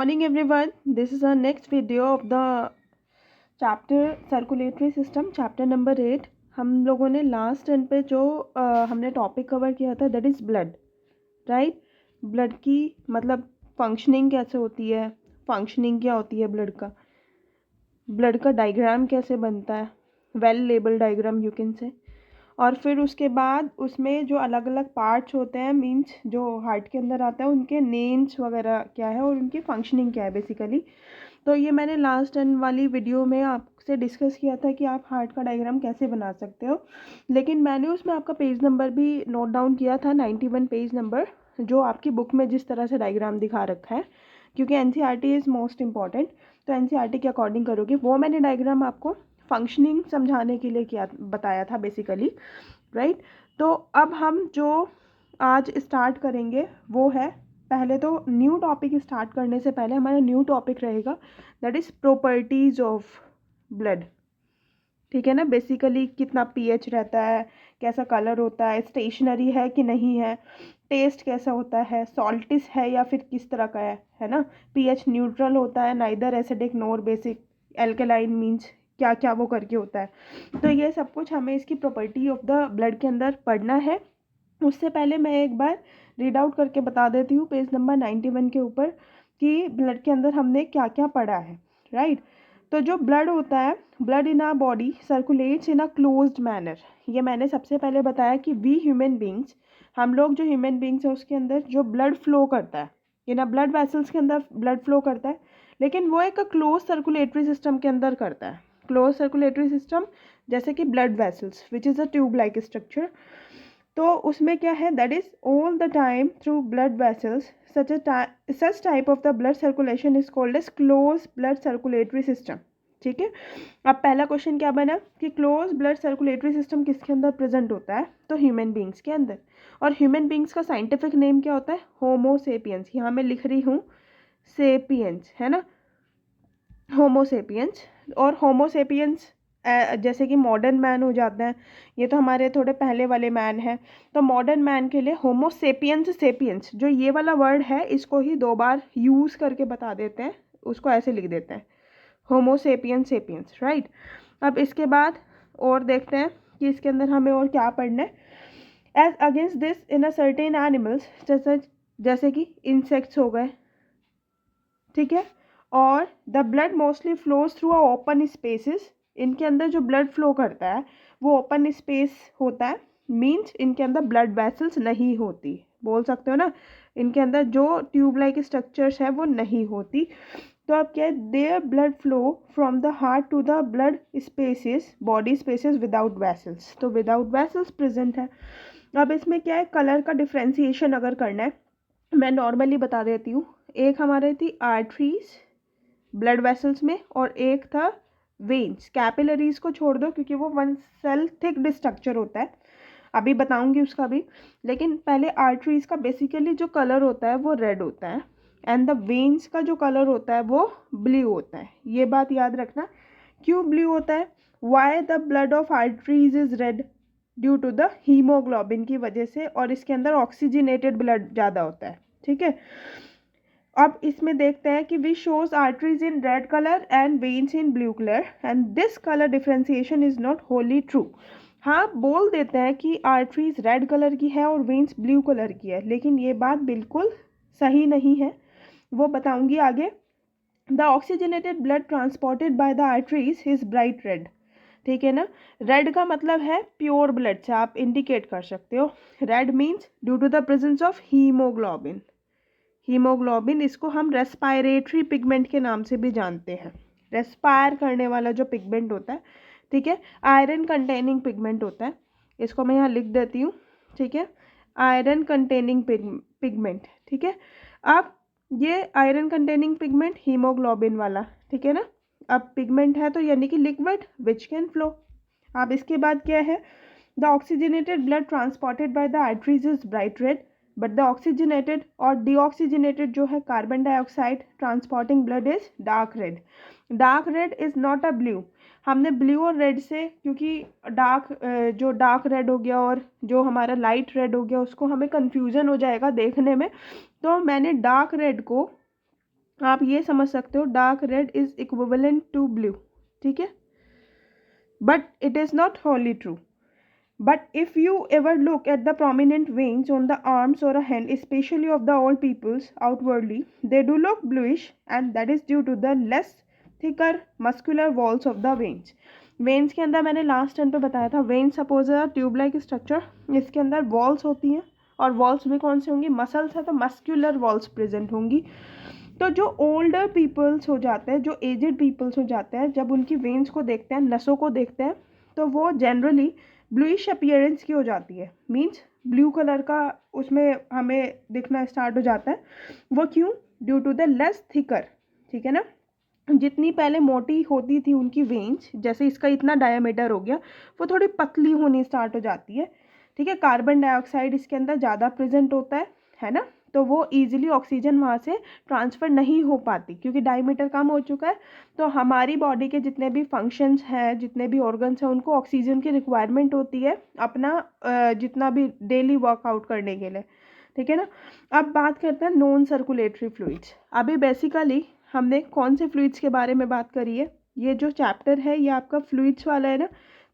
Morning everyone, this is our next video of the chapter circulatory system, chapter number 8. हम लोगों ने last turn पे जो हमने टॉपिक कवर किया था that is blood, right. Blood की मतलब फंक्शनिंग कैसे होती है, फंक्शनिंग क्या होती है ब्लड का डायग्राम कैसे बनता है, well label diagram you can say. और फिर उसके बाद उसमें जो अलग अलग पार्ट्स होते हैं मीन्स जो हार्ट के अंदर आता है उनके नेम्स वगैरह क्या है और उनकी फंक्शनिंग क्या है बेसिकली। तो ये मैंने लास्ट टर्न वाली वीडियो में आपसे डिस्कस किया था कि आप हार्ट का डायग्राम कैसे बना सकते हो, लेकिन मैंने उसमें आपका पेज नंबर भी नोट डाउन किया था 91 पेज नंबर, जो आपकी बुक में जिस तरह से डायग्राम दिखा रखा है, क्योंकि एनसीईआरटी इज़ मोस्ट इम्पॉर्टेंट। तो एनसीईआरटी के अकॉर्डिंग करोगे, वो मैंने डायग्राम आपको फंक्शनिंग समझाने के लिए किया बताया था बेसिकली, राइट। तो अब हम जो आज स्टार्ट करेंगे वो है, पहले तो न्यू टॉपिक स्टार्ट करने से पहले हमारा न्यू टॉपिक रहेगा that is properties of blood. ठीक है ना, बेसिकली कितना पीएच रहता है, कैसा कलर होता है, स्टेशनरी है कि नहीं है, टेस्ट कैसा होता है, सॉल्टिस है या फिर किस तरह का है ना, पीएच न्यूट्रल होता है, नाइदर एसिडिक नोर बेसिक, एल्केलाइन मीन्स क्या क्या वो करके होता है। तो ये सब कुछ हमें इसकी प्रॉपर्टी ऑफ द ब्लड के अंदर पढ़ना है। उससे पहले मैं एक बार रीड आउट करके बता देती हूँ पेज नंबर 91 के ऊपर कि ब्लड के अंदर हमने क्या क्या पढ़ा है, राइट। तो जो ब्लड होता है, blood in our body circulates in a closed manner. ये मैंने सबसे पहले बताया कि वी ह्यूमन बींग्स, हम लोग जो ह्यूमन बींग्स है उसके अंदर जो ब्लड फ्लो करता है, इन अ ब्लड वेसल्स के अंदर ब्लड फ्लो करता है, लेकिन वो एक क्लोज सर्कुलेटरी सिस्टम के अंदर करता है। क्लोज सर्कुलेटरी सिस्टम जैसे कि blood vessels which is a tube like structure. तो उसमें क्या है that is all the time through blood vessels such type of the blood circulation is called as closed blood circulatory system। ठीक है, अब पहला क्वेश्चन क्या बना कि क्लोज ब्लड सर्कुलेटरी सिस्टम किसके अंदर प्रेजेंट होता है, तो ह्यूमन बींग्स के अंदर। और ह्यूमन बींग्स का साइंटिफिक नेम क्या होता है, होमोसेपियंस। यहाँ मैं लिख रही हूँ सेपियंस, है ना, होमोसेपियंस। और होमोसेपियंस जैसे कि मॉडर्न मैन हो जाते हैं, ये तो हमारे थोड़े पहले वाले मैन हैं। तो मॉडर्न मैन के लिए होमोसेपियंस सेपियंस, जो ये वाला वर्ड है इसको ही दो बार यूज़ करके बता देते हैं, उसको ऐसे लिख देते हैं होमोसेपियंस सेपियंस, राइट। अब इसके बाद और देखते हैं कि इसके अंदर हमें और क्या पढ़ना है। As against this in a certain animals, जैसे कि इंसेक्ट्स हो गए, ठीक है। और the blood mostly flows through a open spaces, इनके अंदर जो ब्लड फ्लो करता है वो ओपन स्पेस होता है, मीन्स इनके अंदर ब्लड वेसल्स नहीं होती, बोल सकते हो ना, इनके अंदर जो ट्यूब लाइक स्ट्रक्चर्स है वो नहीं होती। तो अब क्या है, there blood flow from the heart to the blood spaces, body spaces without vessels, तो विदाउट वेसल्स प्रेजेंट है। अब इसमें क्या है, कलर का डिफ्रेंसिएशन अगर करना है मैं नॉर्मली बता देती हूँ। एक हमारे थी आर्टरीज ब्लड वेसल्स में और एक था वेन्स। कैपिलरीज को छोड़ दो क्योंकि वो वन सेल थिक स्ट्रक्चर होता है, अभी बताऊंगी उसका भी। लेकिन पहले आर्टरीज का बेसिकली जो कलर होता है वो रेड होता है, एंड द वेन्स का जो कलर होता है वो ब्लू होता है। ये बात याद रखना, क्यों ब्लू होता है, why the blood of arteries is red, due to the haemoglobin की वजह से, और इसके अंदर ऑक्सीजनेटेड ब्लड ज़्यादा होता है, ठीक है। अब इसमें देखते हैं कि V shows arteries in red colour and veins in blue colour, and this colour differentiation is not Holi true. हाँ, बोल देते हैं कि आर्टरीज रेड कलर की है और वेन्स ब्लू कलर की है, लेकिन ये बात बिल्कुल सही नहीं है, वो बताऊंगी आगे। The oxygenated blood transported by the arteries is bright red, ठीक है ना। रेड का मतलब है प्योर ब्लड से आप इंडिकेट कर सकते हो। Red means due to the presence of haemoglobin. Haemoglobin, इसको हम रेस्पायरेटरी पिगमेंट के नाम से भी जानते हैं, रेस्पायर करने वाला जो पिगमेंट होता है, ठीक है। आयरन कंटेनिंग पिगमेंट होता है, इसको मैं यहाँ लिख देती हूँ, ठीक है, आयरन कंटेनिंग पिगमेंट, ठीक है। अब ये आयरन कंटेनिंग पिगमेंट हीमोग्लोबिन वाला, ठीक है ना। अब पिगमेंट है तो यानी कि लिक्विड विच कैन फ्लो। अब इसके बाद क्या है, the oxygenated blood transported by the arteries is bright red, but the oxygenated और डीऑक्सीजनेटेड जो है carbon dioxide transporting blood is dark red. Dark red is not a blue. हमने blue और रेड से, क्योंकि डार्क जो डार्क रेड हो गया और जो हमारा लाइट रेड हो गया उसको हमें कन्फ्यूज़न हो जाएगा देखने में, तो मैंने डार्क रेड को आप ये समझ सकते हो dark red is equivalent to blue, ठीक है, but it is not wholly true. But if you ever look at the prominent veins on the arms or a hand, especially of the old peoples outwardly, they do look bluish, and that is due to the less thicker muscular walls of the veins. Veins के अंदर मैंने last time पे बताया था, when suppose a tube like structure, इसके अंदर walls होती हैं, और वॉल्स भी कौन सी होंगी, मसल्स है तो मस्क्यूलर वॉल्स प्रेजेंट होंगी. तो जो ओल्डर पीपल्स हो जाते हैं, जो एजेड पीपल्स हो जाते हैं, जब उनकी वेन्स को देखते हैं, नसों को देखते हैं, तो वो जनरली ब्लूइश अपीयरेंस की हो जाती है, मीन्स ब्लू कलर का उसमें हमें दिखना स्टार्ट हो जाता है. वो क्यों, due to the less thicker, ठीक है ना. जितनी पहले मोटी होती थी उनकी वेन्स, जैसे इसका इतना डायमीटर हो गया, वो थोड़ी पतली होनी स्टार्ट हो जाती है, ठीक है. कार्बन डाइऑक्साइड इसके अंदर ज़्यादा प्रेजेंट होता है ना, तो वो ईजिली ऑक्सीजन वहाँ से ट्रांसफ़र नहीं हो पाती, क्योंकि डायमीटर कम हो चुका है. तो हमारी बॉडी के जितने भी फंक्शंस हैं, जितने भी ऑर्गन्स हैं, उनको ऑक्सीजन की रिक्वायरमेंट होती है अपना जितना भी डेली वर्कआउट करने के लिए, ठीक है ना. अब बात करते हैं नॉन सर्कुलेटरी फ्लूइड्स. अभी बेसिकली हमने कौन से फ्लूइड्स के बारे में बात करी है, ये जो चैप्टर है ये आपका फ्लूइड्स वाला है ना.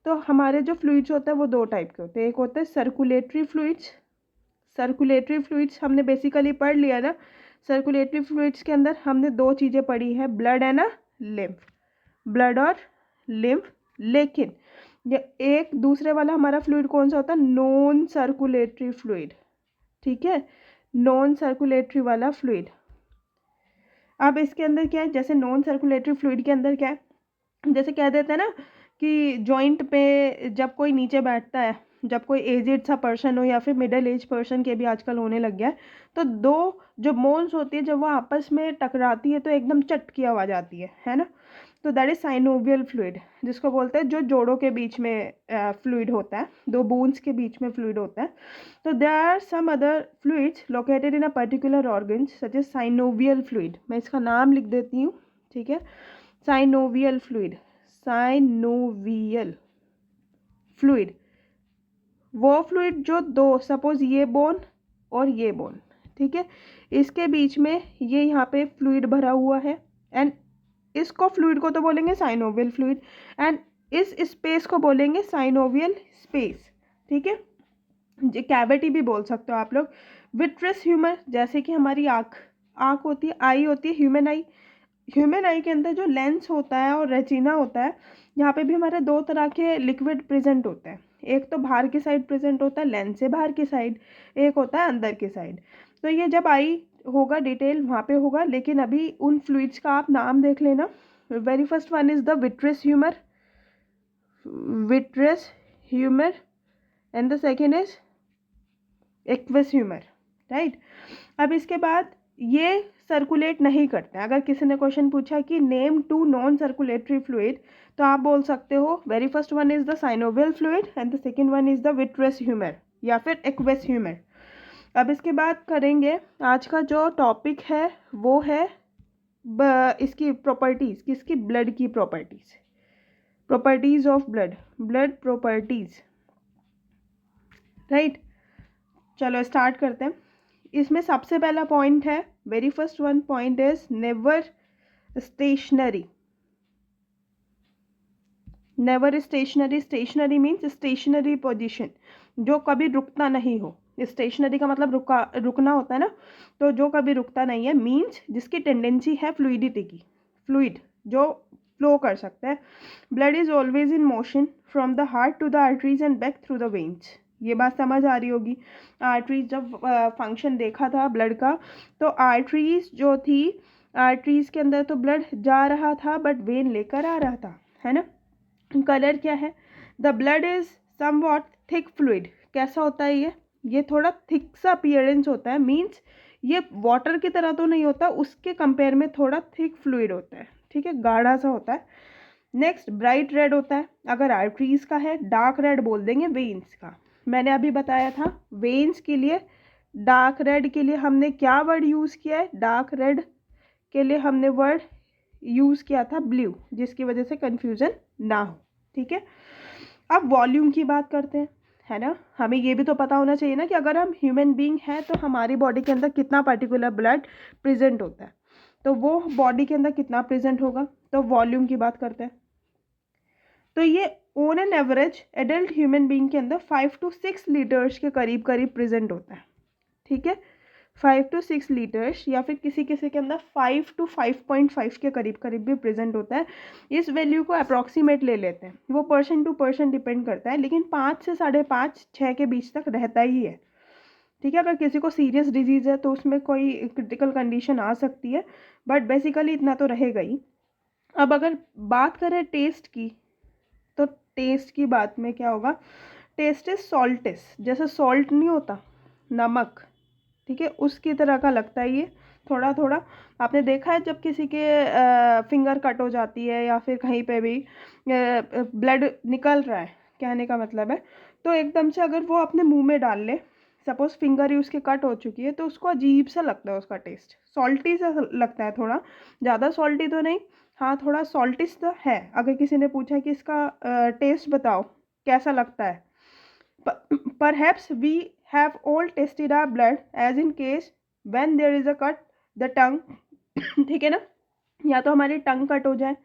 तो हमारे जो फ्लूइड्स होते हैं वो दो टाइप के होते हैं, एक होता है सर्कुलेटरी फ्लूइड्स. सर्कुलेटरी फ्लूइड्स हमने बेसिकली पढ़ लिया ना. सर्कुलेटरी फ्लूइड्स के अंदर हमने दो चीज़ें पढ़ी है, ब्लड एंड लिम्फ, ब्लड और लिम्फ. लेकिन ये एक दूसरे वाला हमारा फ्लूइड कौन सा होता है, नॉन सर्कुलेटरी फ्लूइड, ठीक है, नॉन सर्कुलेटरी वाला फ्लूइड. अब इसके अंदर क्या है, जैसे नॉन सर्कुलेटरी फ्लूइड के अंदर क्या है, जैसे कह देते हैं ना कि जॉइंट पे जब कोई नीचे बैठता है, जब कोई एजेड सा पर्सन हो या फिर मिडिल एज पर्सन के भी आजकल होने लग गया है, तो दो जो बोन्स होती है जब वो आपस में टकराती है तो एकदम चट की आवाज़ आती है ना. तो दैट इज साइनोवियल फ्लूइड, जिसको बोलते हैं जो जोड़ों के बीच में फ्लूइड होता है, दो बोन्स के बीच में फ्लूइड होता है. तो there are some other fluids located in a particular organs such as synovial fluid. मैं इसका नाम लिख देती हूँ, ठीक है. साइनोवियल फ्लूइड, साइनोवियल फ्लूइड, वो फ्लूइड जो दो, सपोज ये बोन और ये बोन, ठीक है, इसके बीच में ये यहाँ पे फ्लूइड भरा हुआ है, एंड इसको फ्लूइड को तो बोलेंगे साइनोवियल फ्लूइड, एंड इस स्पेस को बोलेंगे साइनोवियल स्पेस, ठीक है. ये कैविटी भी बोल सकते हो आप लोग. विट्रस ह्यूमर, जैसे कि हमारी आँख होती है, आई होती है, ह्यूमन आई. ह्यूमन आई के अंदर जो लेंस होता है और रेटिना होता है, यहाँ पे भी हमारे दो तरह के लिक्विड प्रेजेंट होते हैं. एक तो बाहर की साइड प्रेजेंट होता है, लेंस से बाहर की साइड, एक होता है अंदर की साइड. तो ये जब आई होगा डिटेल वहाँ पे होगा, लेकिन अभी उन फ्लूइड्स का आप नाम देख लेना. Very first one is the vitreous humour, vitreous humour, and the second is aqueous humour, right. अब इसके बाद ये सर्कुलेट नहीं करते हैं. अगर किसी ने क्वेश्चन पूछा कि name two non circulatory fluid, तो आप बोल सकते हो very first one is the synovial fluid and the second one is the vitreous humour या फिर एक्वस ह्यूमर. अब इसके बाद करेंगे, आज का जो टॉपिक है वो है इसकी प्रॉपर्टीज़, किसकी, ब्लड की properties, properties of blood, blood properties, right. चलो स्टार्ट करते हैं. इसमें सबसे पहला पॉइंट है, very first one point is never stationary. Never stationary, stationary means stationary position, जो कभी रुकता नहीं हो. स्टेशनरी का मतलब रुकना होता है ना, तो जो कभी रुकता नहीं है, मीन्स जिसकी टेंडेंसी है फ्लूइडिटी की, फ्लूइड जो फ्लो कर सकता है. Blood is always in motion from the heart to the arteries and back through the veins. ये बात समझ आ रही होगी. आर्टरीज जब फंक्शन देखा था ब्लड का, तो आर्टरीज जो थी, आर्टरीज के अंदर तो ब्लड जा रहा था बट वेन लेकर आ रहा था, है ना. कलर क्या है, the blood is somewhat thick fluid. कैसा होता है ये थोड़ा थिक सा अपीयरेंस होता है, मीन्स ये वाटर की तरह तो नहीं होता, उसके कंपेयर में थोड़ा थिक फ्लूइड होता है, ठीक है, गाढ़ा सा होता है. नेक्स्ट ब्राइट रेड होता है, अगर आर्टरीज का है. डार्क रेड बोल देंगे वेन्स का. मैंने अभी बताया था वेन्स के लिए डार्क रेड के लिए हमने क्या वर्ड यूज़ किया है, डार्क रेड के लिए हमने वर्ड यूज़ किया था ब्लू, जिसकी वजह से कन्फ्यूज़न ना हो, ठीक है. अब वॉल्यूम की बात करते हैं, है ना. हमें ये भी तो पता होना चाहिए ना कि अगर हम ह्यूमन बीइंग हैं तो हमारी बॉडी के अंदर कितना पर्टिकुलर ब्लड प्रेजेंट होता है. तो वो बॉडी के अंदर कितना प्रेजेंट होगा, तो वॉल्यूम की बात करते हैं। तो ये on an average adult human being के अंदर 5 to 6 लीटर्स के करीब करीब प्रेजेंट होता है, ठीक है, 5 to 6 लीटर्स, या फिर किसी किसी के अंदर 5 to 5.5 के करीब करीब भी प्रेजेंट होता है। इस वैल्यू को अप्रॉक्सीमेट ले लेते हैं, वो पर्सन टू पर्सन डिपेंड करता है, लेकिन 5 से 5.5 6 के बीच तक रहता ही है, ठीक है। अगर किसी को सीरियस डिजीज़ है तो उसमें कोई क्रिटिकल कंडीशन आ सकती है, बट बेसिकली इतना तो रहेगा ही। अब अगर बात करें टेस्ट की, तो टेस्ट की बात में क्या होगा, टेस्ट इज सॉल्टिस, जैसे सॉल्ट नहीं होता नमक, ठीक है, उसकी तरह का लगता है ये थोड़ा थोड़ा। आपने देखा है जब किसी के फिंगर कट हो जाती है या फिर कहीं पे भी ब्लड निकल रहा है, कहने का मतलब है, तो एकदम से अगर वो अपने मुंह में डाल ले, सपोज फिंगर ही उसकी कट हो चुकी है, तो उसको अजीब सा लगता है, उसका टेस्ट सॉल्टी सा लगता है, थोड़ा ज़्यादा सॉल्टी तो नहीं, हाँ थोड़ा सॉल्टिस तो है। अगर किसी ने पूछा कि इसका टेस्ट बताओ कैसा लगता है, perhaps we have all tested our blood as in case when there is a cut the tongue ठीक है ना, या तो हमारी टंग कट हो जाए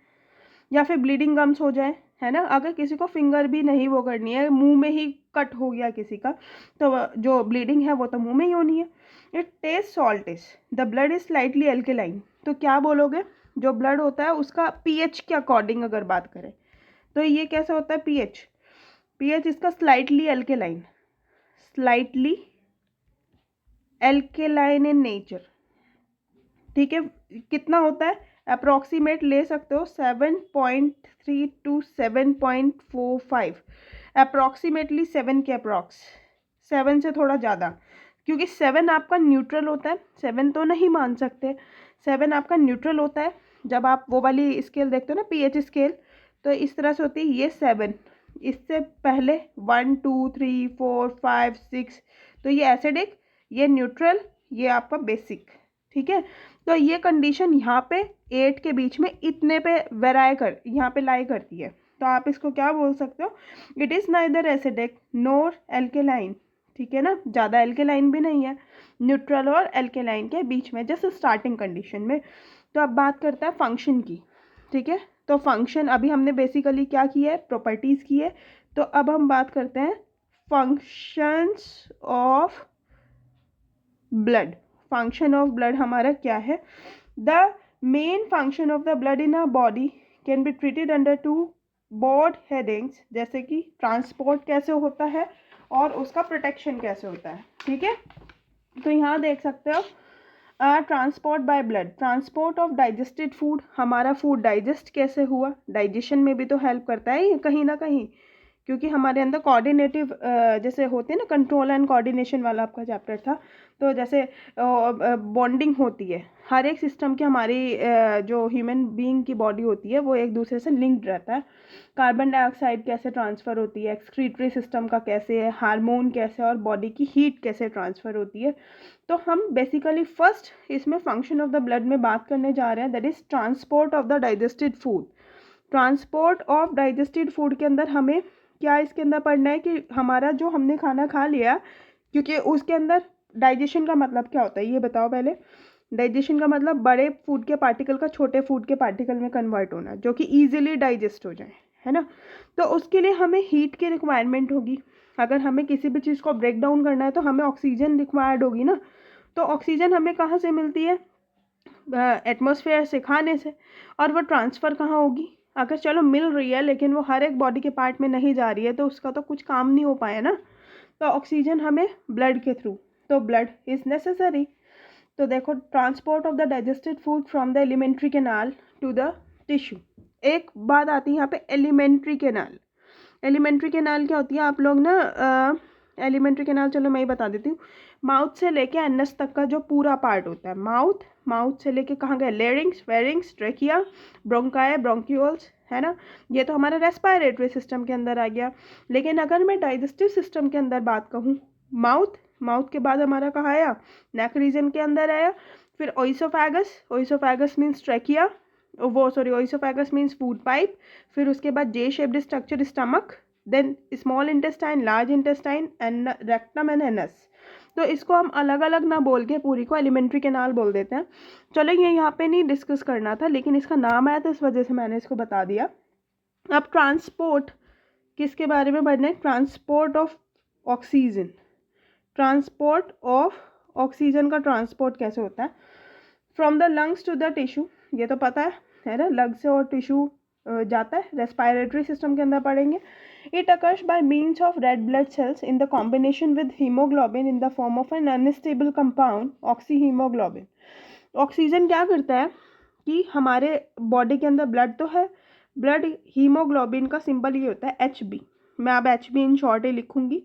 या फिर ब्लीडिंग गम्स हो जाए, है ना। अगर किसी को फिंगर भी नहीं वो करनी है, मुंह में ही कट हो गया किसी का, तो जो ब्लीडिंग है वो तो मुंह में ही होनी है। It taste saltish, the blood is slightly alkaline, तो क्या बोलोगे, जो ब्लड होता है उसका पीएच के अकॉर्डिंग अगर बात करें तो ये कैसा होता है, पीएच, पीएच इसका slightly alkaline, slightly alkaline in nature, ठीक है। कितना होता है, अप्रॉक्सीमेट ले सकते हो 7.3 to 7.45, अप्रॉक्सीमेटली 7 के अप्रॉक्स, 7 से थोड़ा ज़्यादा, क्योंकि 7 आपका न्यूट्रल होता है, 7 तो नहीं मान सकते, 7 आपका न्यूट्रल होता है। जब आप वो वाली स्केल देखते हो ना, पीएच स्केल, तो इस तरह से होती है, ये 7, इससे पहले 1 2 3 4 5 6, तो ये एसिडिक, ये न्यूट्रल, ये आपका बेसिक, ठीक है। तो ये कंडीशन यहाँ पे 8 के बीच में इतने पे यहाँ पे लाई करती है, तो आप इसको क्या बोल सकते हो, it is neither acidic NOR alkaline, ठीक है ना, ज़्यादा एल्केलाइन भी नहीं है, न्यूट्रल और एल्केलाइन के बीच में, जैसे स्टार्टिंग कंडीशन में। तो अब बात करते हैं फंक्शन की, ठीक है। तो फंक्शन अभी हमने बेसिकली क्या किया है, प्रॉपर्टीज़ की है, तो अब हम बात करते हैं functions of blood. Function of blood हमारा क्या है, the main function of the blood in a body can be treated under 2 broad headings, जैसे कि ट्रांसपोर्ट कैसे होता है और उसका प्रोटेक्शन कैसे होता है, ठीक है। तो यहाँ देख सकते हो, transport by blood, transport of digested food, हमारा फूड डाइजेस्ट कैसे हुआ, डाइजेशन में भी तो हेल्प करता है कहीं ना कहीं, क्योंकि हमारे अंदर कोऑर्डिनेटिव जैसे होते हैं ना, कंट्रोल एंड कोऑर्डिनेशन वाला आपका चैप्टर था, तो जैसे बॉन्डिंग होती है हर एक सिस्टम की, हमारी जो ह्यूमन बीइंग की बॉडी होती है वो एक दूसरे से लिंक्ड रहता है। कार्बन डाइऑक्साइड कैसे ट्रांसफ़र होती है, एक्सक्रीटरी सिस्टम का कैसे है, हार्मोन कैसे, और बॉडी की हीट कैसे ट्रांसफ़र होती है। तो हम बेसिकली फर्स्ट इसमें फंक्शन ऑफ द ब्लड में बात करने जा रहे हैं, that is transport of the digested food. Transport of digested food के अंदर हमें क्या इसके अंदर पढ़ना है कि हमारा जो हमने खाना खा लिया, क्योंकि उसके अंदर डाइजेशन का मतलब क्या होता है ये बताओ पहले। डाइजेशन का मतलब बड़े फूड के पार्टिकल का छोटे फूड के पार्टिकल में कन्वर्ट होना, जो कि ईजिली डाइजेस्ट हो जाए, है ना। तो उसके लिए हमें हीट की रिक्वायरमेंट होगी। अगर हमें किसी भी चीज़ को ब्रेक डाउन करना है तो हमें ऑक्सीजन रिक्वायर्ड होगी ना। तो ऑक्सीजन हमें कहाँ से मिलती है, एटमॉस्फेयर से, खाने से, और वो ट्रांसफ़र कहाँ होगी, अगर चलो मिल रही है लेकिन वो हर एक बॉडी के पार्ट में नहीं जा रही है तो उसका तो कुछ काम नहीं हो पाया ना। तो ऑक्सीजन हमें ब्लड के थ्रू, तो ब्लड इज़ नेसेसरी। तो देखो, transport of the digested food from the alimentary canal to the tissue. एक बात आती है यहाँ पे, एलिमेंट्री कैनाल। एलिमेंट्री कैनाल क्या होती है, आप लोग ना एलिमेंट्री कैनाल, चलो मैं ही बता देती हूँ। माउथ से लेके एनस तक का जो पूरा पार्ट होता है, माउथ से लेके कहाँ गए, larynx, pharynx, trachea, bronchi, bronchioles, है ना। ये तो हमारा रेस्पिरेटरी सिस्टम के अंदर आ गया। लेकिन अगर मैं डाइजेस्टिव सिस्टम के अंदर बात कहूँ, माउथ के बाद हमारा कहाँ आया, नेक रीजन के अंदर आया, फिर oesophagus means trachea, oesophagus means food pipe, फिर उसके बाद J shaped structure stomach, then small intestine, large intestine, and rectum and anus. तो इसको हम अलग अलग ना बोल के पूरी को एलिमेंट्री कैनाल बोल देते हैं। चलो ये यहाँ पे नहीं डिस्कस करना था, लेकिन इसका नाम आया तो इस वजह से मैंने इसको बता दिया। अब ट्रांसपोर्ट किसके बारे में पढ़ना है? Transport of oxygen. Transport of oxygen का ट्रांसपोर्ट कैसे होता है? From the lungs to the tissue, ये तो पता है ना, लंग से और टिश्यू जाता है, रेस्पिरेटरी सिस्टम के अंदर पढ़ेंगे। It occurs by means of red blood sales in the combination with haemoglobin in the form of N unstable compound oxy haemoglobin. Oxygen क्या करता है कि हमारे बॉडी के अंदर ब्लड तो है, ब्लड हीमोग्लोबिन का सिंबल ये होता है HB, मैं अब HB इन शॉर्ट ही लिखूंगी।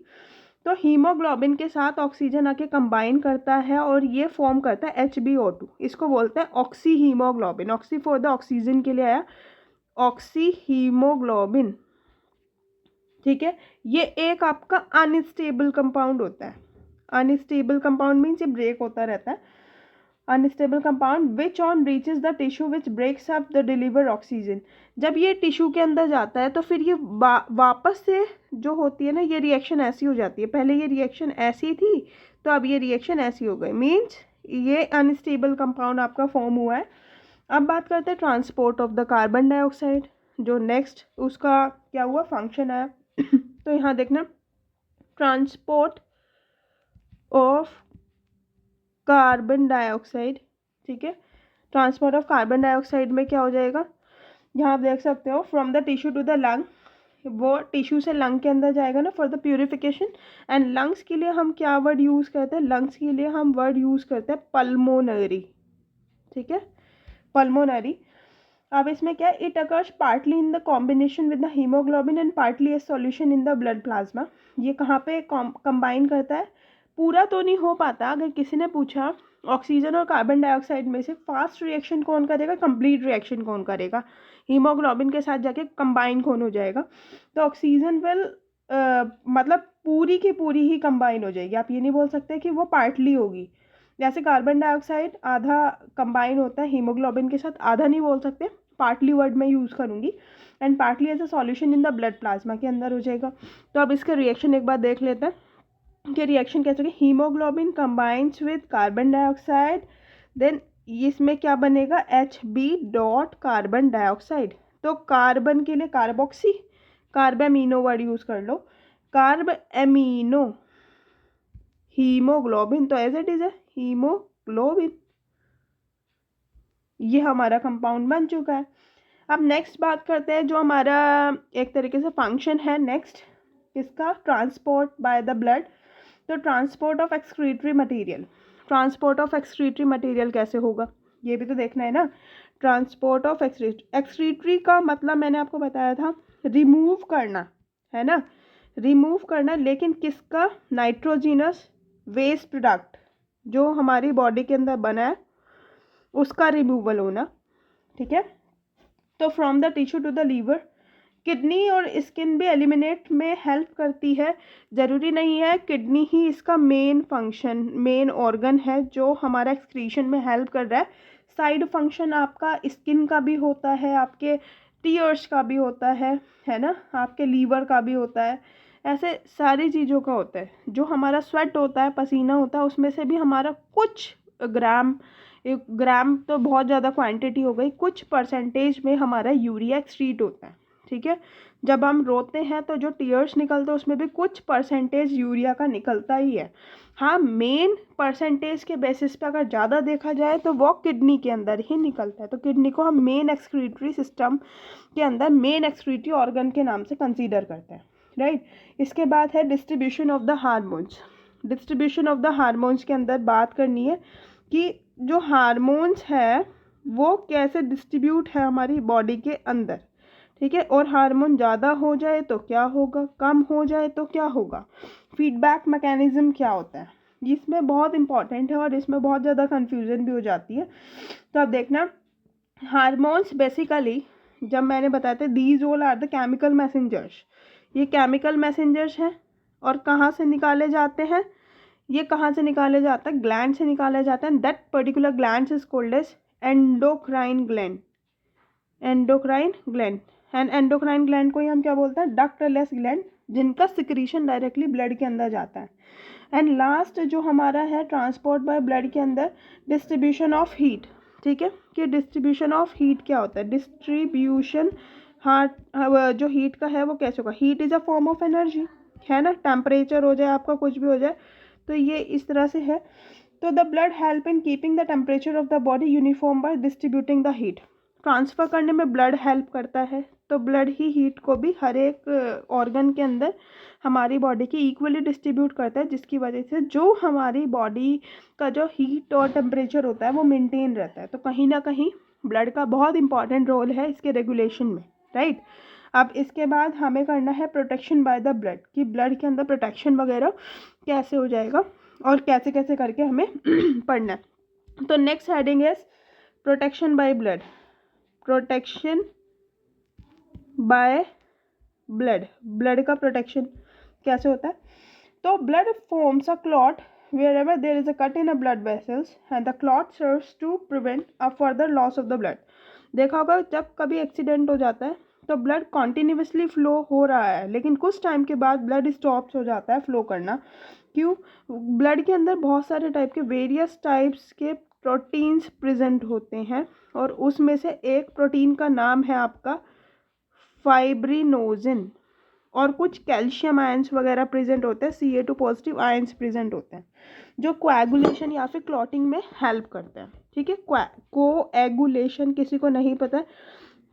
तो हीमोग्लोबिन के साथ ऑक्सीजन आके कंबाइन करता है और ये फॉर्म करता है HbO2, इसको बोलते हैं oxy haemoglobin. Oxy for the oxygen के लिए आया ऑक्सी हीमोग्लोबिन, ठीक है। ये एक आपका अनस्टेबल कंपाउंड होता है। अनस्टेबल कंपाउंड मीन्स ये ब्रेक होता रहता है। Unstable compound which on reaches the tissue which breaks up the deliver oxygen. जब ये टिश्यू के अंदर जाता है तो फिर ये वापस से जो होती है ना, ये रिएक्शन ऐसी हो जाती है। पहले ये रिएक्शन ऐसी थी तो अब ये रिएक्शन ऐसी हो गई, मीन्स ये अनस्टेबल कंपाउंड आपका फॉर्म हुआ है। अब बात करते हैं transport of the carbon dioxide, जो नेक्स्ट उसका क्या हुआ फंक्शन है। तो यहाँ देखना, ट्रांसपोर्ट ऑफ कार्बन डाइऑक्साइड, ठीक है। ट्रांसपोर्ट ऑफ कार्बन डाइऑक्साइड में क्या हो जाएगा, यहाँ आप देख सकते हो from the tissue to the lung, वो टिश्यू से लंग के अंदर जाएगा ना for the purification. And lungs के लिए हम क्या वर्ड यूज़ करते हैं? लंग्स के लिए हम वर्ड यूज़ करते हैं पल्मोनरी, ठीक है, पल्मोनरी। अब इसमें क्या है, it occurs partly in the combination with the haemoglobin and partly A solution in the blood plasma. ये कहाँ पे कंबाइन करता है? पूरा तो नहीं हो पाता। अगर किसी ने पूछा ऑक्सीजन और कार्बन डाइऑक्साइड में से फास्ट रिएक्शन कौन करेगा, कंप्लीट रिएक्शन कौन करेगा, हीमोग्लोबिन के साथ जाके कंबाइन कौन हो जाएगा? तो ऑक्सीजन विल मतलब पूरी की पूरी ही कंबाइन हो जाएगी। आप ये नहीं बोल सकते कि वो पार्टली होगी। जैसे कार्बन डाइऑक्साइड आधा कंबाइन होता है हीमोग्लोबिन के साथ, आधा नहीं बोल सकते, पार्टली वर्ड में यूज़ करूँगी। And partly as a solution in the blood plasma के अंदर हो जाएगा। तो अब इसके रिएक्शन एक बार देख लेते हैं कि रिएक्शन कैसे होगी। Haemoglobin combines with carbon dioxide, then इसमें क्या बनेगा, HB डॉट कार्बन डाइऑक्साइड। तो कार्बन के लिए carboxy, carb amino word use कर लो, कार्ब एमिनो हीमोग्लोबिन, तो एज इट इज है हीमोग्लोबिन। ये हमारा कंपाउंड बन चुका है। अब नेक्स्ट बात करते हैं जो हमारा एक तरीके से फंक्शन है नेक्स्ट इसका, ट्रांसपोर्ट बाय द ब्लड। तो transport of excretory material, transport of excretory material कैसे होगा ये भी तो देखना है ना। ट्रांसपोर्ट ऑफ एक्सक्रीटरी का मतलब मैंने आपको बताया था रिमूव करना, है ना, रिमूव करना, लेकिन किसका? नाइट्रोजिनस वेस्ट प्रोडक्ट जो हमारी बॉडी के अंदर बना है उसका रिमूवल होना, ठीक है। तो from the tissue to the liver, kidney और स्किन भी एलिमिनेट में हेल्प करती है। ज़रूरी नहीं है किडनी ही इसका मेन फंक्शन, मेन ऑर्गन है जो हमारा एक्सक्रीशन में हेल्प कर रहा है। साइड फंक्शन आपका स्किन का भी होता है, आपके टीयर्स का भी होता है ना, आपके लीवर का भी होता है, ऐसे सारी चीज़ों का होता है। जो हमारा स्वेट होता है, पसीना होता है, उसमें से भी हमारा कुछ ग्राम, एक ग्राम तो बहुत ज़्यादा क्वांटिटी हो गई, कुछ परसेंटेज में हमारा यूरिया एक्सक्रीट होता है, ठीक है। जब हम रोते हैं तो जो टीयर्स निकलते हैं उसमें भी कुछ परसेंटेज यूरिया का निकलता ही है। हाँ, मेन परसेंटेज के बेसिस पे अगर ज़्यादा देखा जाए तो वो किडनी के अंदर ही निकलता है। तो किडनी को हम मेन एक्सक्रीटरी सिस्टम के अंदर मेन एक्सक्रीटरी ऑर्गन के नाम से कंसीडर करते हैं, राइट। इसके बाद है distribution of the hormones. Distribution of the hormones के अंदर बात करनी है कि जो हार्मोन्स है वो कैसे डिस्ट्रीब्यूट है हमारी बॉडी के अंदर, ठीक है। और हार्मोन ज़्यादा हो जाए तो क्या होगा, कम हो जाए तो क्या होगा, फीडबैक मैकेनिज्म क्या होता है, इसमें बहुत इंपॉर्टेंट है और इसमें बहुत ज़्यादा कन्फ्यूज़न भी हो जाती है। तो अब देखना, हार्मोन्स बेसिकली जब मैंने बताया था these all are the chemical messengers, ये केमिकल मैसेंजर्स हैं और कहाँ से निकाले जाते हैं, ये कहाँ से निकाले जाता है, ग्लैंड से निकाले जाता है। That particular gland is called as endocrine gland, endocrine gland. And endocrine gland को ही हम क्या बोलते हैं, डक्टलेस ग्लैंड, जिनका सिक्रीशन डायरेक्टली ब्लड के अंदर जाता है। एंड लास्ट जो हमारा है ट्रांसपोर्ट बाय ब्लड के अंदर डिस्ट्रीब्यूशन ऑफ हीट, ठीक है, कि डिस्ट्रीब्यूशन ऑफ हीट क्या होता है, डिस्ट्रीब्यूशन हार्ट जो हीट का है वो कैसे होगा, heat is a form of energy, है ना, टेम्परेचर हो जाए आपका कुछ भी हो जाए तो ये इस तरह से है। तो the blood help in keeping the temperature of the body uniform by distributing the heat, transfer करने में ब्लड हेल्प करता है, तो ब्लड ही हीट को भी हर एक ऑर्गन के अंदर हमारी बॉडी की इक्वली डिस्ट्रीब्यूट करता है, जिसकी वजह से जो हमारी बॉडी का जो हीट और टेम्परेचर होता है वो मेंटेन रहता है। तो कहीं ना कहीं ब्लड का बहुत इंपॉर्टेंट रोल है इसके रेगुलेशन में, राइट। अब इसके बाद हमें करना है प्रोटेक्शन बाय द ब्लड, कि ब्लड के अंदर प्रोटेक्शन वगैरह कैसे हो जाएगा और कैसे कैसे करके हमें पढ़ना है। तो next heading is protection by blood, protection by blood, blood का प्रोटेक्शन कैसे होता है। तो blood forms a clot wherever there is a cut in a blood vessels and the clot serves to prevent a further loss of the blood। देखा होगा जब कभी accident हो जाता है तो ब्लड कॉन्टिन्यूसली फ्लो हो रहा है, लेकिन कुछ टाइम के बाद ब्लड स्टॉप्स हो जाता है फ्लो करना। क्यों? ब्लड के अंदर बहुत सारे टाइप के वेरियस टाइप्स के प्रोटीन्स प्रेजेंट होते हैं और उसमें से एक प्रोटीन का नाम है आपका फाइब्रिनोजिन, और कुछ कैल्शियम आयंस वगैरह प्रेजेंट होते हैं, Ca2 पॉजिटिव आयंस प्रेजेंट होते हैं जो कोएगुलेशन या फिर क्लॉटिंग में हेल्प करते हैं, ठीक है। कोएगुलेशन किसी को नहीं पता,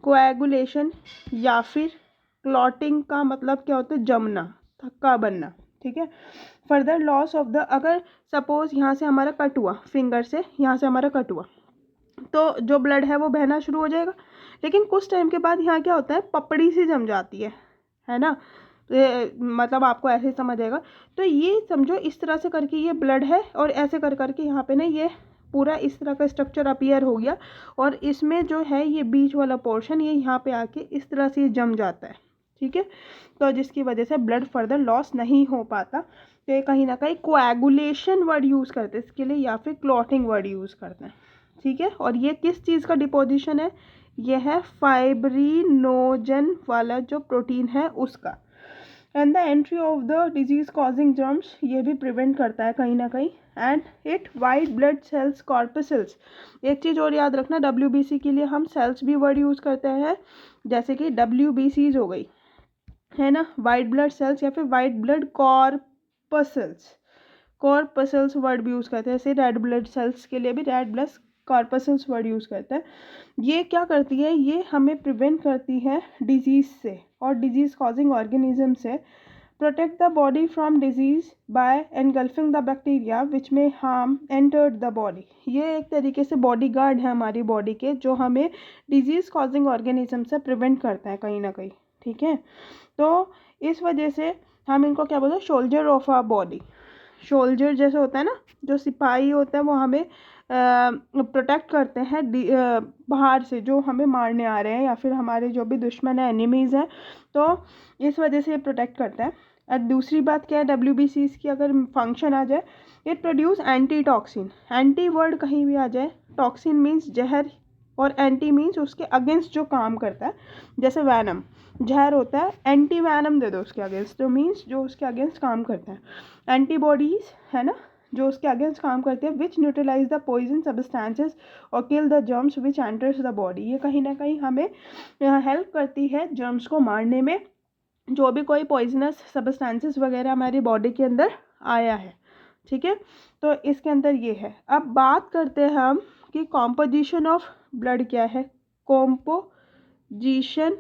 कोएगुलेशन या फिर क्लॉटिंग का मतलब क्या होता है, जमना, थक्का बनना, ठीक है। फर्दर लॉस ऑफ द, अगर सपोज यहाँ से हमारा कट हुआ, फिंगर से यहाँ से हमारा कट हुआ तो जो ब्लड है वो बहना शुरू हो जाएगा, लेकिन कुछ टाइम के बाद यहाँ क्या होता है, पपड़ी सी जम जाती है ना। मतलब आपको ऐसे समझ आएगा। तो ये समझो इस तरह से करके ये ब्लड है और ऐसे कर करके यहाँ पे ना ये पूरा इस तरह का स्ट्रक्चर अपीयर हो गया और इसमें जो है ये बीच वाला पोर्शन ये यहाँ पे आके इस तरह से ये जम जाता है, ठीक है। तो जिसकी वजह से ब्लड फर्दर लॉस नहीं हो पाता। तो ये कहीं ना कहीं कोएगुलेशन वर्ड यूज़ करते हैं इसके लिए या फिर क्लॉटिंग वर्ड यूज़ करते हैं, ठीक है। और ये किस चीज़ का डिपोजिशन है, ये है फाइब्रिनोजन वाला जो प्रोटीन है उसका। And the entry of the disease causing germs, ये भी प्रिवेंट करता है कहीं ना कहीं। And it white blood cells corpuscles, एक चीज़ और याद रखना, WBC के लिए हम सेल्स भी वर्ड यूज़ करते हैं, जैसे कि WBCs हो गई, है ना, वाइट ब्लड सेल्स या फिर white blood corpuscles, corpuscles word भी यूज़ करते हैं। जैसे रेड ब्लड सेल्स के लिए भी red blood corpuscles word use करते हैं। ये क्या करती है, ये हमें प्रिवेंट करती है डिजीज़ से और डिजीज़ कॉजिंग ऑर्गेनिज्म से, protect the body from disease by engulfing the bacteria which may harm entered the body. ये एक तरीके से बॉडी गार्ड है हमारी बॉडी के, जो हमें डिजीज़ कॉजिंग ऑर्गेनिज्म से प्रिवेंट करता है कहीं ना कहीं, ठीक है। तो इस वजह से हम इनको क्या बोलते हैं, soldier of our body. Soldier जैसे होता है ना, जो सिपाही होता है वो हमें प्रोटेक्ट करते हैं बाहर से जो हमें मारने आ रहे हैं या फिर हमारे जो भी दुश्मन है, एनिमीज़ हैं, तो इस वजह से ये प्रोटेक्ट करता है। और दूसरी बात क्या है, WBCs की अगर फंक्शन आ जाए, it produce anti toxin, anti word कहीं भी आ जाए, टॉक्सिन मीन्स जहर और एंटी मीन्स उसके अगेंस्ट जो काम करता है। जैसे वैनम जहर होता है, एंटी वैनम दे दो उसके अगेंस्ट, तो मीन्स जो उसके अगेंस्ट काम करता है। एंटीबॉडीज़ है ना, जो उसके अगेंस्ट काम करते हैं, विच न्यूट्रलाइज द पॉइजन सब्सटेंसेस और kill the germs which enters the body. ये कहीं ना कहीं हमें हेल्प करती है जर्म्स को मारने में, जो भी कोई पॉइजनस सब्सटेंसेस वगैरह हमारी बॉडी के अंदर आया है, ठीक है। तो इसके अंदर ये है। अब बात करते हैं हम कि कॉम्पोजिशन ऑफ ब्लड क्या है। कॉम्पोजिशन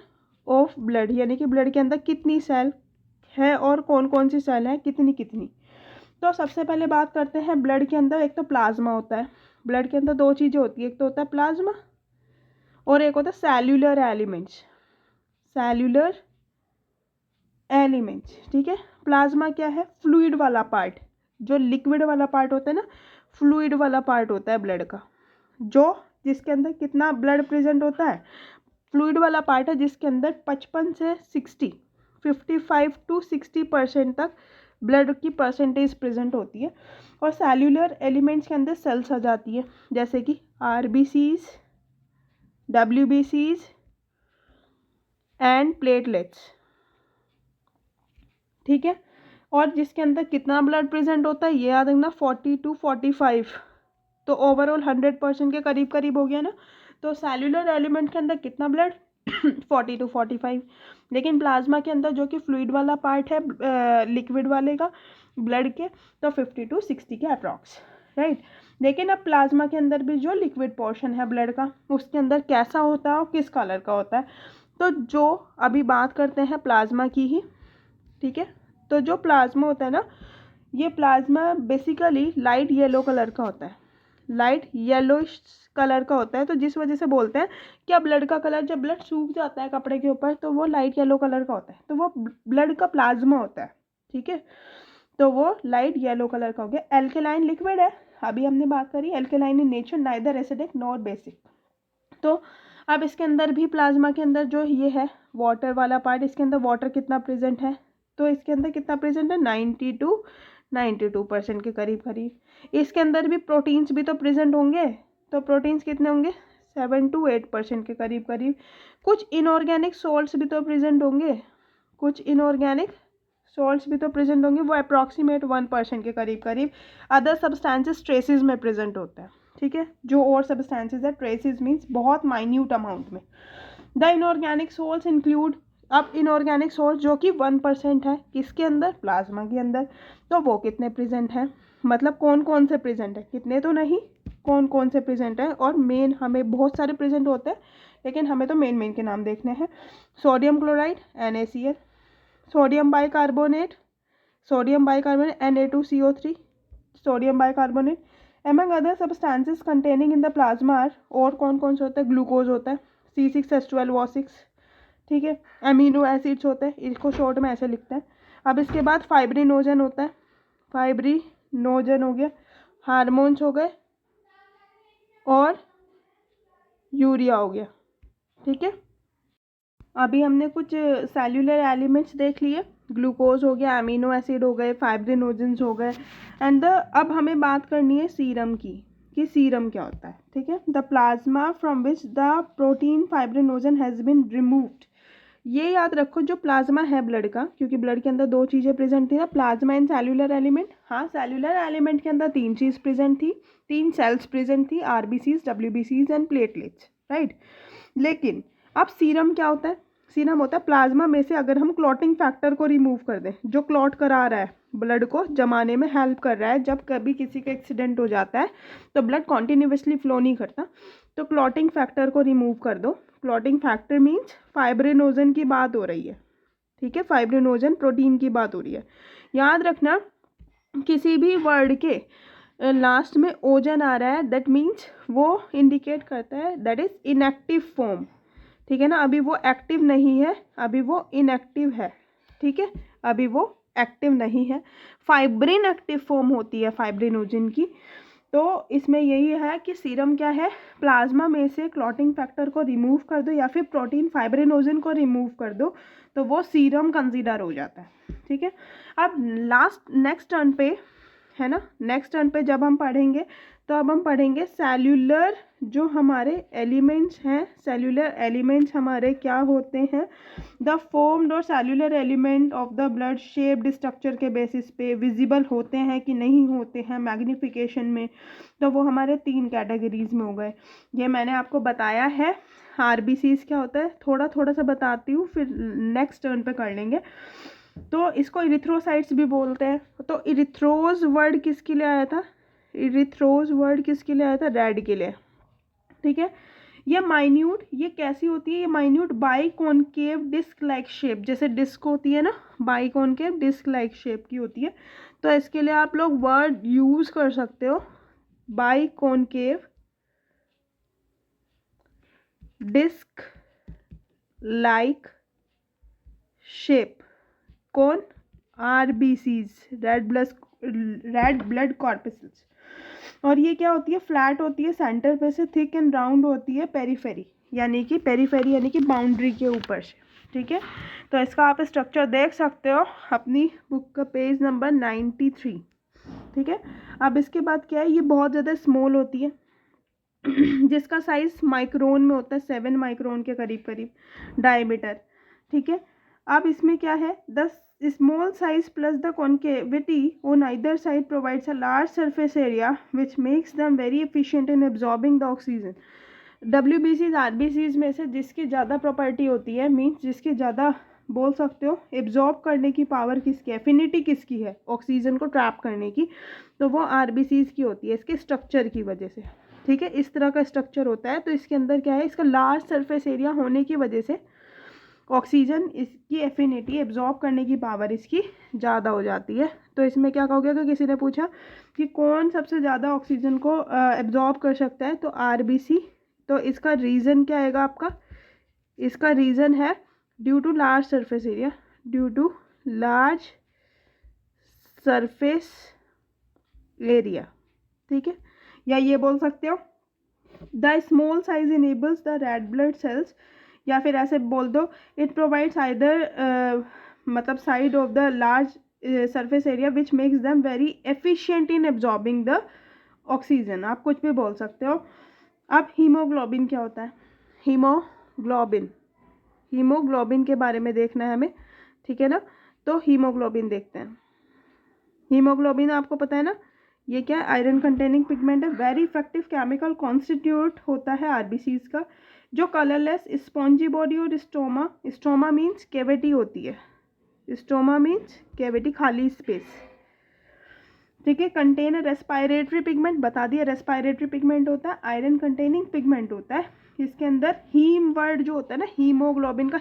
ऑफ ब्लड यानी कि ब्लड के अंदर कितनी सेल है और कौन कौन सी सेल है, कितनी कितनी। तो सबसे पहले बात करते हैं ब्लड के अंदर, एक तो प्लाज्मा होता है। ब्लड के अंदर दो चीज़ें होती है, एक तो होता है प्लाज्मा और एक होता है सेल्यूलर एलिमेंट्स, सेल्यूलर एलिमेंट्स, ठीक है। प्लाज्मा क्या है, फ्लूइड वाला पार्ट, जो लिक्विड वाला पार्ट होता है ना, फ्लूइड वाला पार्ट होता है ब्लड का, जो जिसके अंदर कितना ब्लड प्रेजेंट होता है, फ्लूइड वाला पार्ट है जिसके अंदर 55 से 55 to 60% तक ब्लड की परसेंटेज प्रेजेंट होती है। और सेल्यूलर एलिमेंट्स के अंदर सेल्स आ जाती है, जैसे कि RBCs, WBCs एंड प्लेटलेट्स, ठीक है। और जिसके अंदर कितना ब्लड प्रेजेंट होता है ये याद रखना 40 to 45, तो ओवरऑल 100% के करीब करीब हो गया ना। तो सेल्यूलर एलिमेंट के अंदर कितना ब्लड 40 to 45, लेकिन प्लाज्मा के अंदर जो कि फ्लूइड वाला पार्ट है लिक्विड वाले का ब्लड के, तो 50 to 60 के अप्रॉक्स, राइट। लेकिन अब प्लाज्मा के अंदर भी जो लिक्विड पोर्शन है ब्लड का उसके अंदर कैसा होता है और किस कलर का होता है, तो जो अभी बात करते हैं प्लाज्मा की ही, ठीक है। तो जो प्लाज्मा होता है ना, ये plasma basically light yellow colour का होता है, लाइट येलोइश कलर का होता है। तो जिस वजह से बोलते हैं कि ब्लड का कलर, जब ब्लड सूख जाता है कपड़े के ऊपर तो वो लाइट येलो कलर का होता है, तो वो ब्लड का प्लाज्मा होता है, ठीक है। तो वो लाइट येलो कलर का हो गया। एल्केलाइन लिक्विड है, अभी हमने बात करी alkaline in nature, neither acidic nor basic. तो अब इसके अंदर भी प्लाज्मा के अंदर जो ये है वाटर वाला पार्ट, इसके अंदर वाटर कितना प्रेजेंट है, तो इसके अंदर कितना प्रेजेंट है 90 to 92% के करीब करीब। इसके अंदर भी प्रोटीन्स भी तो प्रेजेंट होंगे, तो प्रोटीन्स कितने होंगे 7 to 8% के करीब करीब। कुछ इनऑर्गेनिक सॉल्ट्स भी तो प्रेजेंट होंगे, कुछ इनऑर्गेनिक सॉल्ट्स भी तो प्रेजेंट होंगे, वो अप्रॉक्सीमेट 1% के करीब करीब। अदर सब्सटेंसेस ट्रेसेस में प्रेजेंट होता है, ठीक है। जो और सब्सटेंसेस है ट्रेसेस मीन्स बहुत माइन्यूट अमाउंट में। द इनऑर्गेनिक सॉल्ट्स इंक्लूड, अब इनऑर्गेनिक सॉल्ट जो कि 1% है किसके अंदर, प्लाज्मा के अंदर, तो वो कितने प्रेजेंट हैं, मतलब कौन कौन से प्रेजेंट है, कितने तो नहीं, कौन कौन से प्रेजेंट है। और मेन, हमें बहुत सारे प्रेजेंट होते हैं लेकिन हमें तो मेन के नाम देखने हैं। Sodium chloride NaCl, sodium bicarbonate Na2CO3, sodium bicarbonate, among other substances containing in the plasma are, और कौन कौन से होता है, ग्लूकोज होता है C6H12O6, ठीक है। अमीनो एसिड्स होते हैं, इसको शॉर्ट में ऐसे लिखते हैं। अब इसके बाद फाइब्रिनोजन होता है, फाइब्रिनोजन हो गया, हार्मोन्स हो गए और यूरिया हो गया, ठीक है। अभी हमने कुछ सेल्यूलर एलिमेंट्स देख लिए, ग्लूकोज हो गया, अमीनो एसिड हो गए, फाइब्रिनोजेंस हो गए, एंड अब हमें बात करनी है सीरम की, कि सीरम क्या होता है, ठीक है। The plasma from which the protein fibrinogen has been removed, ये याद रखो जो प्लाज्मा है ब्लड का, क्योंकि ब्लड के अंदर दो चीज़ें प्रेजेंट थी ना, प्लाज्मा एंड सेल्यूलर एलिमेंट। हाँ, सेल्यूलर एलिमेंट के अंदर तीन चीज़ प्रेजेंट थी, तीन सेल्स प्रेजेंट थी, RBCs, WBCs and platelets, right. लेकिन अब सीरम क्या होता है, सीरम होता है प्लाज्मा में से अगर हम क्लॉटिंग फैक्टर को रिमूव कर दें, जो क्लॉट करा रहा है, ब्लड को जमाने में हेल्प कर रहा है, जब कभी किसी का एक्सीडेंट हो जाता है तो ब्लड कॉन्टिन्यूसली फ्लो नहीं करता, तो क्लॉटिंग फैक्टर को रिमूव कर दो। क्लॉटिंग फैक्टर मीन्स फाइब्रिनोजन की बात हो रही है, ठीक है, फाइब्रिनोजन प्रोटीन की बात हो रही है। याद रखना किसी भी वर्ड के लास्ट में ओजन आ रहा है, दैट मीन्स वो इंडिकेट करता है दैट इज इनएक्टिव फॉर्म, ठीक है ना। अभी वो एक्टिव नहीं है, अभी वो इनएक्टिव है, ठीक है, अभी वो एक्टिव नहीं है। फाइब्रिन एक्टिव फॉर्म होती है फाइब्रिनोजन की। तो इसमें यही है कि सीरम क्या है, प्लाज्मा में से क्लॉटिंग फैक्टर को रिमूव कर दो या फिर प्रोटीन फाइब्रिनोजन को रिमूव कर दो तो वो सीरम कंसीडर हो जाता है, ठीक है। अब नेक्स्ट टर्न पे है ना, नेक्स्ट टर्न पे जब हम पढ़ेंगे तो अब हम पढ़ेंगे सेल्यूलर जो हमारे एलिमेंट्स हैं, सेल्यूलर एलिमेंट्स हमारे क्या होते हैं, द फॉर्म्ड और cellular element of the blood shaped structure के बेसिस पे विजिबल होते हैं कि नहीं होते हैं मैग्नीफिकेशन में, तो वो हमारे तीन कैटेगरीज में हो गए। ये मैंने आपको बताया है। RBCs क्या होता है थोड़ा थोड़ा सा बताती हूँ, फिर नेक्स्ट टर्न पे कर लेंगे। तो इसको इरिथ्रोसाइट्स भी बोलते हैं। तो इरिथ्रोज वर्ड किसके लिए आया था, इरिथ्रोज वर्ड किसके लिए आया था, रेड के लिए, ठीक है। ये माइन्यूट, ये कैसी होती है, ये minute biconcave disc like shape, जैसे डिस्क होती है ना, बाइकॉनकेव डिस्क लाइक शेप की होती है। तो इसके लिए आप लोग वर्ड यूज कर सकते हो, बाइकॉनकेव डिस्क लाइक शेप। कौन, RBCs, रेड ब्लड कॉर्पसेल्स। और ये क्या होती है, फ्लैट होती है सेंटर पे से, थिक एंड राउंड होती है पेरीफेरी, यानी कि पेरीफेरी यानी कि बाउंड्री के ऊपर से, ठीक है। तो इसका आप स्ट्रक्चर देख सकते हो अपनी बुक का पेज नंबर 93, ठीक है। अब इसके बाद क्या है, ये बहुत ज़्यादा स्मॉल होती है जिसका साइज माइक्रोन में होता है, 7 माइक्रोन के करीब करीब डायमीटर, ठीक है। अब इसमें क्या है, 10 small size plus the concavity on either side provides a large surface area which makes them very efficient in absorbing the oxygen. WBCs RBCs में से जिसकी ज़्यादा प्रॉपर्टी होती है, मीन्स जिसकी ज़्यादा बोल सकते हो एब्जॉर्ब करने की पावर किसकी है, एफिनिटी किसकी है ऑक्सीजन को ट्रैप करने की, तो वो RBCs की होती है, इसके स्ट्रक्चर की वजह से। ठीक है, इस तरह का स्ट्रक्चर होता है। तो इसके अंदर क्या है, इसका लार्ज सरफेस एरिया होने की वजह से ऑक्सीजन इसकी एफिनिटी एब्जॉर्ब करने की पावर इसकी ज़्यादा हो जाती है। तो इसमें क्या कहोगे, अगर किसी ने पूछा कि कौन सबसे ज़्यादा ऑक्सीजन को एब्जॉर्ब कर सकता है, तो RBC। तो इसका रीज़न क्या आएगा आपका, इसका रीज़न है due to large surface area, due to large surface area. ठीक है, या ये बोल सकते हो the small size enables the red blood cells, या फिर ऐसे बोल दो इट प्रोवाइड्स आइदर मतलब side of the large surface area which makes them very efficient in absorbing the oxygen. आप कुछ भी बोल सकते हो। अब हीमोग्लोबिन क्या होता है, हीमोग्लोबिन के बारे में देखना है हमें। ठीक है ना, तो हीमोग्लोबिन देखते हैं। हीमोग्लोबिन आपको पता है ना, ये क्या है, आयरन कंटेनिंग पिगमेंट है, वेरी इफेक्टिव केमिकल कॉन्स्टिट्यूट होता है RBCs का, जो कलरलेस स्पॉन्जी बॉडी और स्टोमा मीन्स कैविटी होती है, स्टोमा मीन्स कैविटी, खाली स्पेस। ठीक है, कंटेन रेस्पायरेटरी पिगमेंट, बता दिया रेस्पायरेटरी पिगमेंट होता है, आयरन कंटेनिंग पिगमेंट होता है। इसके अंदर हीम वर्ड जो होता है ना, हीमोग्लोबिन का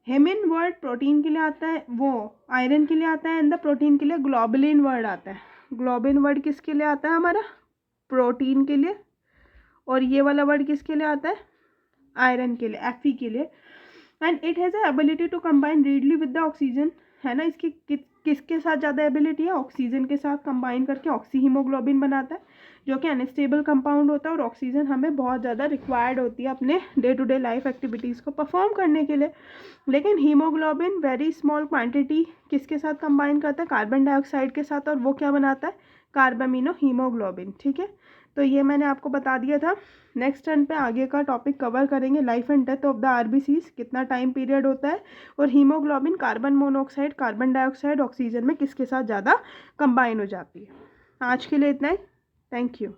हेमिन वर्ड प्रोटीन के लिए आता है, वो आयरन के लिए आता है, एंड द प्रोटीन के लिए ग्लोबुलिन वर्ड आता है। ग्लोबिन वर्ड किसके लिए आता है, हमारा प्रोटीन के लिए, और ये वाला वर्ड किसके लिए आता है, आयरन के लिए, Fe के लिए। And it has a ability to combine readily with the oxygen, है ना, इसकी किसके साथ ज़्यादा एबिलिटी है, ऑक्सीजन के साथ कंबाइन करके ऑक्सी हीमोग्लोबिन बनाता है, जो कि अनस्टेबल कंपाउंड होता है, और ऑक्सीजन हमें बहुत ज़्यादा रिक्वायर्ड होती है अपने day to day life activities को परफॉर्म करने के लिए। लेकिन हीमोग्लोबिन वेरी स्मॉल क्वांटिटी किसके साथ कंबाइन करता है, कार्बन डाइऑक्साइड के साथ, और वो क्या बनाता है, कार्बामिनो हीमोग्लोबिन। ठीक है, तो ये मैंने आपको बता दिया था। नेक्स्ट टर्न पे आगे का टॉपिक कवर करेंगे, life and death of the RBCs, कितना टाइम पीरियड होता है, और haemoglobin carbon monoxide, carbon dioxide, oxygen में किसके साथ ज़्यादा कंबाइन हो जाती है। आज के लिए इतना ही, थैंक यू।